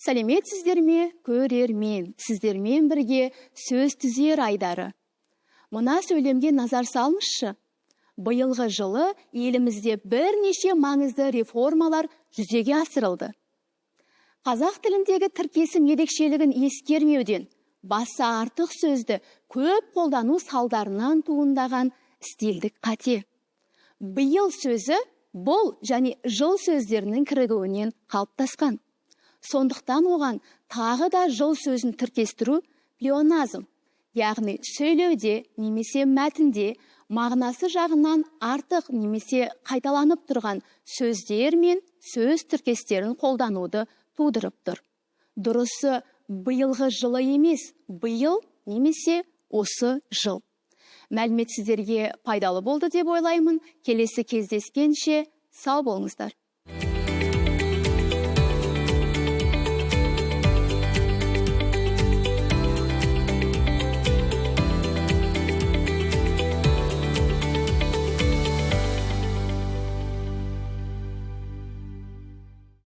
Сәлеметсіздер ме, көрермен, сіздермен бірге сөз түзер айдары. Мына сөйлемге назар салыңызшы. Биылғы жылы елімізде бірнеше маңызды реформалар жүзеге асырылды. Қазақ тіліндегі тіркесім ерекшелігін ескермеуден, басы артық сөзді көп қолдану салдарынан туындаған стильдік қате. Биыл сөзі бұл және жыл сөздерінің кірігуінен қалыптасқан. Сондықтан оған тағы да жыл сөзін тіркестіру плеоназм, яғни сөйлеуде немесе мәтінде мағынасы жағынан артық немесе қайталанып тұрған сөздер мен сөз тіркестерін қолдануды тудырып тұр. Дұрысы биылғы жылы емес, биыл немесе осы жыл. Мәлімет сіздерге пайдалы болды деп ойлаймын. Келесі кездескенше сау болыңыздар.